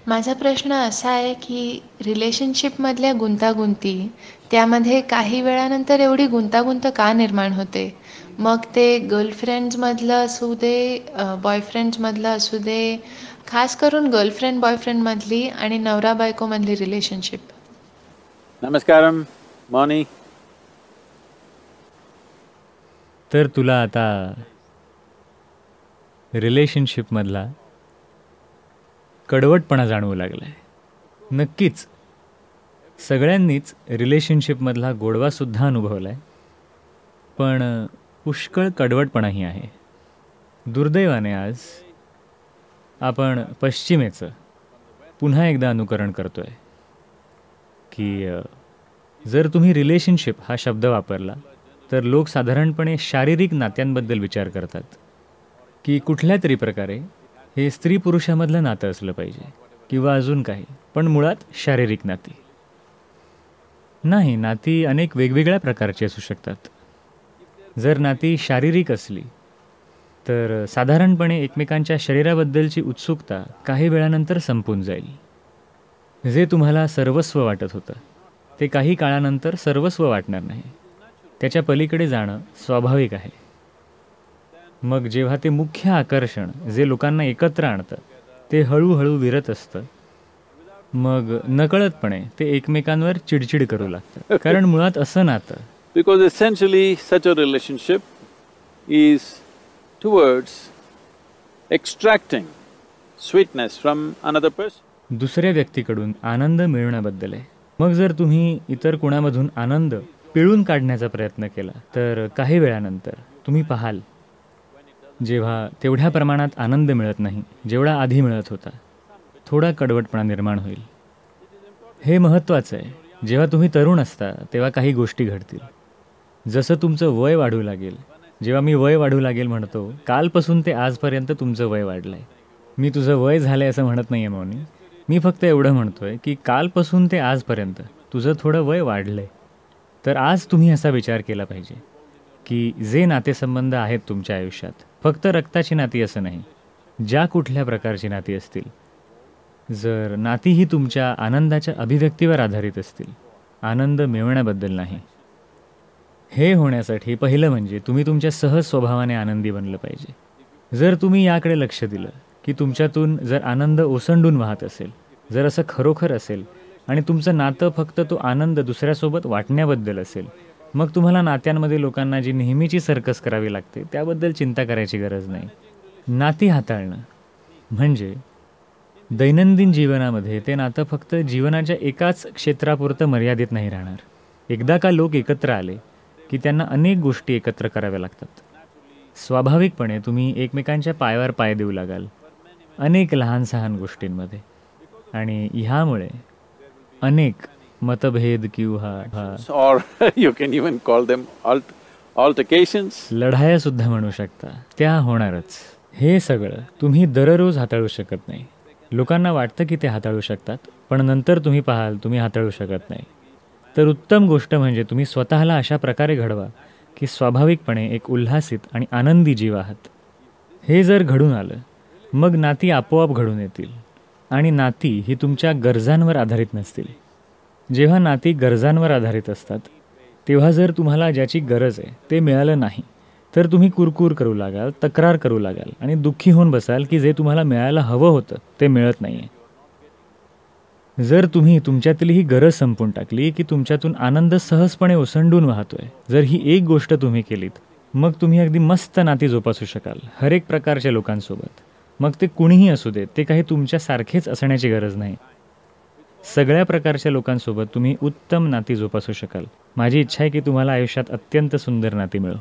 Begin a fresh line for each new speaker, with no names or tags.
माझा प्रश्न असा आहे की रिलेशनशिपमधल्या गुंतागुंती, त्यामध्ये काही वेळानंतर एवढी गुंतागुंत का निर्माण होते? मग ते गर्लफ्रेंड्समधलं असू दे, बॉयफ्रेंड्समधलं असू दे, खास करून गर्लफ्रेंड बॉयफ्रेंडमधली आणि नवरा बायकोमधली रिलेशनशिप.
नमस्कारम मौनी.
तर तुला आता रिलेशनशिपमधला कडवटपणा जाणवू लागलाय. नक्कीच सगळ्यांनीच रिलेशनशिपमधला गोडवासुद्धा अनुभवलाय, पण पुष्कळ कडवटपणाही आहे. दुर्दैवाने आज आपण पश्चिमेचं पुन्हा एकदा अनुकरण करतोय की जर तुम्ही रिलेशनशिप हा शब्द वापरला तर लोक साधारणपणे शारीरिक नात्यांबद्दल विचार करतात की कुठल्या तरी प्रकारे हे स्त्री पुरुषामधलं नातं असलं पाहिजे किंवा अजून काही, पण मुळात शारीरिक नाती नाही. नाती अनेक वेगवेगळ्या प्रकारची असू शकतात. जर नाती शारीरिक असली तर साधारणपणे एकमेकांच्या शरीराबद्दलची उत्सुकता काही वेळानंतर संपून जाईल. जे तुम्हाला सर्वस्व वाटत होतं ते काही काळानंतर सर्वस्व वाटणार नाही. त्याच्या पलीकडे जाणं स्वाभाविक आहे. मग जेव्हा ते मुख्य आकर्षण जे लोकांना एकत्र आणतं ते हळूहळू विरत असतं, मग नकळतपणे ते एकमेकांवर चिडचिड करू लागतं. कारण मुळात असं नातं,
Because essentially such a relationship is towards extracting sweetness from another person.
दुसऱ्या व्यक्तीकडून आनंद मिळवण्याबद्दल आहे. मग जर तुम्ही इतर कोणामधून आनंद पिळून काढण्याचा प्रयत्न केला तर काही वेळानंतर तुम्ही पाहाल जेव्हा तेवढ्या प्रमाणात आनंद मिळत नाही जेवढा आधी मिळत होता, थोडा कडवटपणा निर्माण होईल. हे महत्त्वाचं आहे. जेव्हा तुम्ही तरुण असता तेव्हा काही गोष्टी घडतील. जसं तुमचं वय वाढू लागेल, जेव्हा मी वय वाढू लागेल म्हणतो, कालपासून ते आजपर्यंत तुमचं वय वाढलं आहे. मी तुझं वय झालं आहे असं म्हणत नाही आहे मौनी. मी फक्त एवढं म्हणतो आहे की कालपासून ते आजपर्यंत तुझं थोडं वय वाढलं आहे. तर आज तुम्ही असा विचार केला पाहिजे की जे नातेसंबंध आहेत तुमच्या आयुष्यात, फक्त रक्ताची नाती असं नाही, ज्या कुठल्या प्रकारची नाती असतील, जर नाती ही तुमच्या आनंदाच्या अभिव्यक्तीवर आधारित असतील, आनंद मिळवण्याबद्दल नाही. हे होण्यासाठी पहिलं म्हणजे तुम्ही तुमच्या सहज स्वभावाने आनंदी बनलं पाहिजे. जर तुम्ही याकडे लक्ष दिलं की तुमच्यातून जर आनंद ओसंडून वाहत असेल, जर असं खरोखर असेल आणि तुमचं नातं फक्त तो आनंद दुसऱ्यासोबत वाटण्याबद्दल असेल, मग तुम्हाला नात्यांमध्ये लोकांना जी नेहमीची सर्कस करावी लागते त्याबद्दल चिंता करायची गरज नाही. नाती हाताळणं म्हणजे दैनंदिन जीवनामध्ये ते नातं फक्त जीवनाच्या एकाच क्षेत्रापुरतं मर्यादित नाही राहणार. एकदा का लोक एकत्र आले की त्यांना अनेक गोष्टी एकत्र कराव्या लागतात. स्वाभाविकपणे तुम्ही एकमेकांच्या पायावर पाय देऊ लागाल अनेक लहान सहान गोष्टींमध्ये, आणि ह्यामुळे अनेक मतभेद किंवा
Or you can even call them altercations.
लढाया सुद्धा म्हणू शकता, त्या होणारच. हे सगळं तुम्ही दररोज हाताळू शकत नाही. लोकांना वाटतं की ते हाताळू शकतात, पण नंतर तुम्ही पाहाल तुम्ही हाताळू शकत नाही. तर उत्तम गोष्ट म्हणजे तुम्ही स्वतःला अशा प्रकारे घडवा की स्वाभाविकपणे एक उल्हासित आणि आनंदी जीव आहात. हे जर घडून आलं मग नाती आपोआप घडून येतील. आणि नाती ही तुमच्या गरजांवर आधारित नसतील. जेव्हा नाती गरजांवर आधारित असतात तेव्हा जर तुम्हाला ज्याची गरज आहे ते मिळालं नाही तर तुम्ही कुरकुर करू लागाल, तक्रार करू लागाल आणि दुःखी होऊन बसाल की जे तुम्हाला मिळायला हवं होतं ते मिळत नाही आहे. जर तुम्ही तुमच्यातली ही गरज संपून टाकली की तुमच्यातून आनंद सहजपणे ओसंडून वाहतोय, जर ही एक गोष्ट तुम्ही केलीत, मग तुम्ही अगदी मस्त नाती जोपासू शकाल हर एक प्रकारच्या लोकांसोबत. मग ते कुणीही असू देत, ते काही तुमच्यासारखेच असण्याची गरज नाही. सगळ्या प्रकारच्या लोकांसोबत तुम्ही उत्तम नाती जोपासू शकाल. माझी इच्छा आहे की तुम्हाला आयुष्यात अत्यंत सुंदर नाती मिळो.